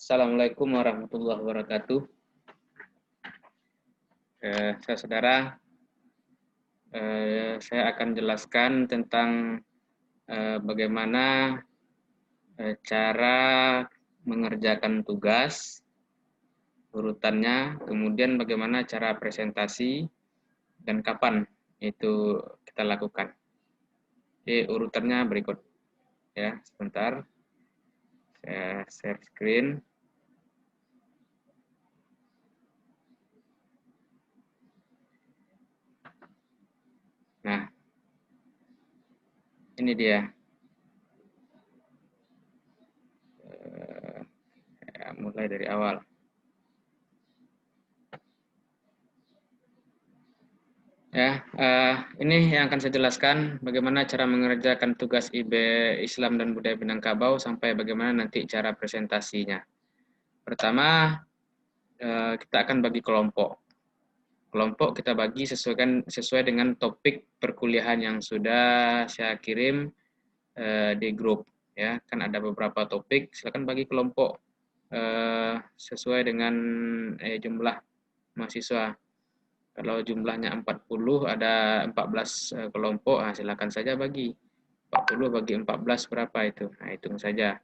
Assalamualaikum warahmatullahi wabarakatuh. Saudara, saya akan jelaskan tentang bagaimana cara mengerjakan tugas, urutannya, kemudian bagaimana cara presentasi, dan kapan itu kita lakukan. Jadi urutannya berikut. Ya, sebentar. Saya share screen. Nah, ini dia. Mulai dari awal. Ya, ini yang akan saya jelaskan bagaimana cara mengerjakan tugas IB Islam dan Budaya Minangkabau sampai bagaimana nanti cara presentasinya. Pertama, kita akan bagi kelompok. Kelompok kita bagi sesuai dengan topik perkuliahan yang sudah saya kirim di grup. Ya, kan ada beberapa topik. Silakan bagi kelompok sesuai dengan jumlah mahasiswa. Kalau jumlahnya 40, ada 14 kelompok, silakan saja bagi. 40 bagi 14 berapa itu? Nah, hitung saja.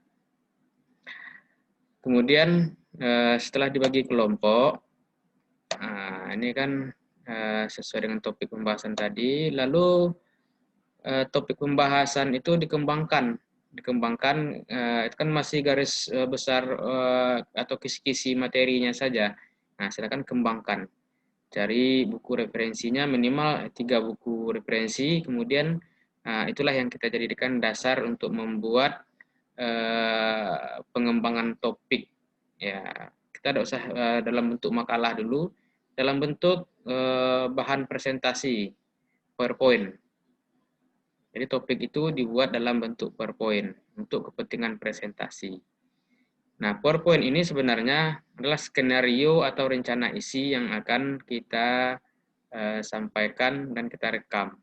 Kemudian setelah dibagi kelompok, ini kan sesuai dengan topik pembahasan tadi, lalu topik pembahasan itu dikembangkan. Itu kan masih garis besar atau kisi-kisi materinya saja. Nah, silakan kembangkan. Cari buku referensinya minimal 3 buku referensi, kemudian itulah yang kita jadikan dasar untuk membuat pengembangan topik. Ya, kita tidak usah dalam bentuk makalah dulu, dalam bentuk bahan presentasi PowerPoint. Jadi topik itu dibuat dalam bentuk PowerPoint untuk kepentingan presentasi. Nah, PowerPoint ini sebenarnya adalah skenario atau rencana isi yang akan kita sampaikan dan kita rekam.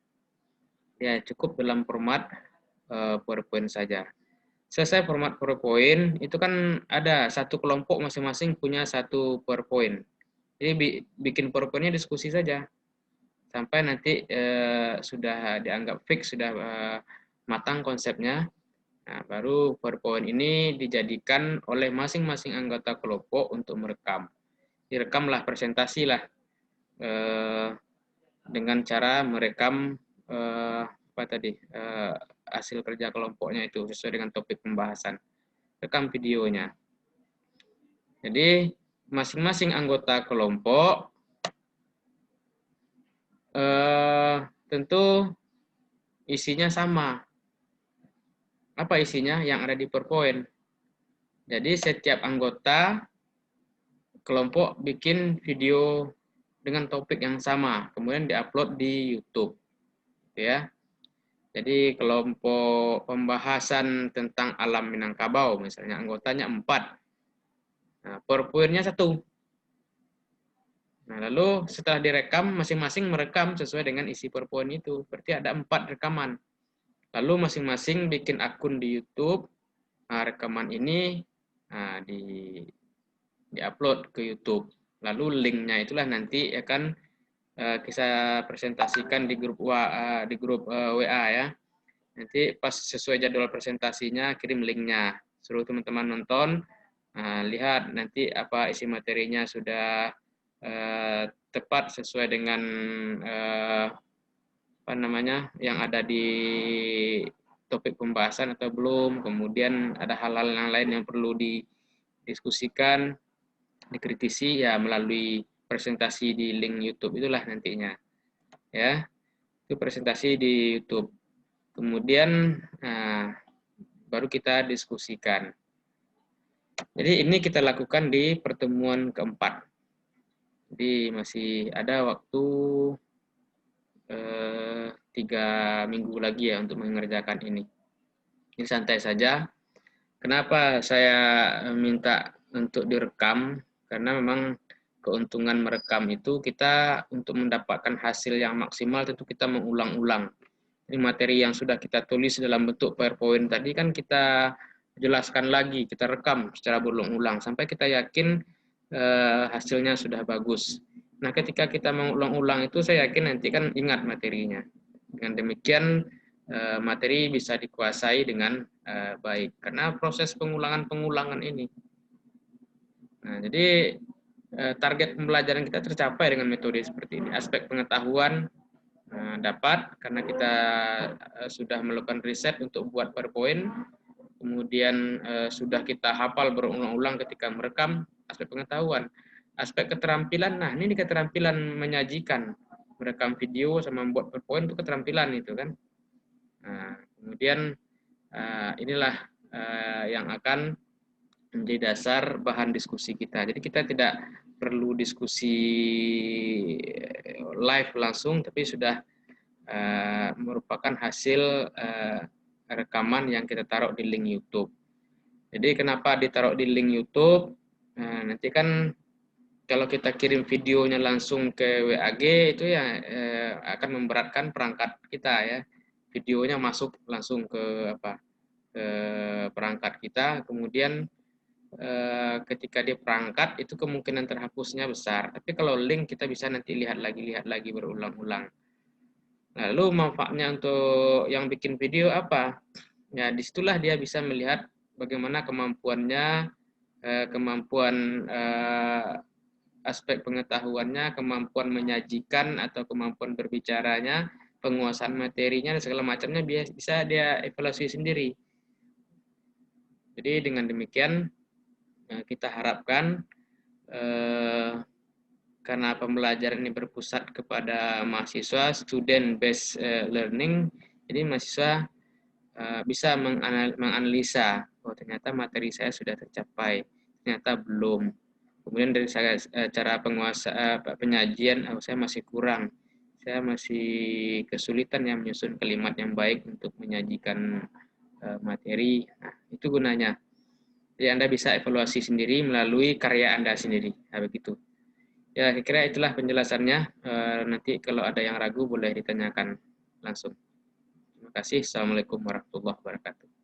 Ya, cukup dalam format PowerPoint saja. Selesai format PowerPoint, itu kan ada satu kelompok masing-masing punya satu PowerPoint. Jadi bikin PowerPoint-nya diskusi saja. Sampai nanti sudah dianggap fix, sudah matang konsepnya. Nah, baru PowerPoint ini dijadikan oleh masing-masing anggota kelompok untuk merekam. Direkamlah, presentasi lah dengan cara merekam hasil kerja kelompoknya itu sesuai dengan topik pembahasan. Rekam videonya. Jadi masing-masing anggota kelompok tentu isinya sama. Apa isinya? Yang ada di PowerPoint. Jadi setiap anggota kelompok bikin video dengan topik yang sama, kemudian diupload di YouTube. Ya. Jadi kelompok pembahasan tentang alam Minangkabau, misalnya anggotanya 4. Nah, PowerPoint-nya 1. Nah, lalu setelah direkam, masing-masing merekam sesuai dengan isi PowerPoint itu. Berarti ada 4 rekaman. Lalu masing-masing bikin akun di YouTube. Nah, rekaman ini di-upload ke YouTube. Lalu linknya itulah nanti akan kita presentasikan di grup WA ya. Nanti pas sesuai jadwal presentasinya kirim linknya. Suruh teman-teman nonton, lihat nanti apa isi materinya sudah tepat sesuai dengan yang ada di topik pembahasan atau belum. Kemudian ada hal-hal yang lain yang perlu didiskusikan, dikritisi ya melalui presentasi di link YouTube itulah nantinya. Ya. Itu presentasi di YouTube. Kemudian baru kita diskusikan. Jadi ini kita lakukan di pertemuan keempat. Jadi masih ada waktu 3 minggu lagi ya untuk mengerjakan ini. Ini santai saja. Kenapa saya minta untuk direkam? Karena memang keuntungan merekam itu kita untuk mendapatkan hasil yang maksimal tentu kita mengulang-ulang. Ini materi yang sudah kita tulis dalam bentuk PowerPoint tadi kan kita jelaskan lagi, kita rekam secara berulang-ulang sampai kita yakin hasilnya sudah bagus. Nah, ketika kita mengulang-ulang itu, saya yakin nanti kan ingat materinya. Dengan demikian materi bisa dikuasai dengan baik karena proses pengulangan ini. Nah, jadi target pembelajaran kita tercapai dengan metode seperti ini. Aspek pengetahuan dapat karena kita sudah melakukan riset untuk buat PowerPoint, kemudian sudah kita hafal berulang-ulang ketika merekam. Aspek pengetahuan, aspek keterampilan. Nah, ini keterampilan menyajikan, merekam video sama membuat PowerPoint itu keterampilan itu kan. Nah, kemudian inilah yang akan menjadi dasar bahan diskusi kita. Jadi kita tidak perlu diskusi live langsung, tapi sudah merupakan hasil rekaman yang kita taruh di link YouTube. Jadi kenapa ditaruh di link YouTube? Nanti kan kalau kita kirim videonya langsung ke WAG itu ya akan memberatkan perangkat kita ya. Videonya masuk langsung ke perangkat kita, kemudian ketika dia perangkat itu kemungkinan terhapusnya besar. Tapi kalau link kita bisa nanti lihat lagi berulang-ulang. Lalu manfaatnya untuk yang bikin video apa? Ya, disitulah dia bisa melihat bagaimana kemampuannya, kemampuan aspek pengetahuannya, kemampuan menyajikan atau kemampuan berbicaranya, penguasaan materinya, dan segala macamnya bisa dia evaluasi sendiri. Jadi dengan demikian kita harapkan karena pembelajaran ini berpusat kepada mahasiswa, student based learning, jadi mahasiswa bisa menganalisa, oh ternyata materi saya sudah tercapai, ternyata belum. Kemudian dari cara penyajian, oh saya masih kurang, saya masih kesulitan yang menyusun kalimat yang baik untuk menyajikan materi. Nah, itu gunanya. Jadi Anda bisa evaluasi sendiri melalui karya Anda sendiri. Nah, begitu. Ya, kira-kira itulah penjelasannya. Nanti kalau ada yang ragu boleh ditanyakan langsung. Terima kasih. Assalamualaikum warahmatullahi wabarakatuh.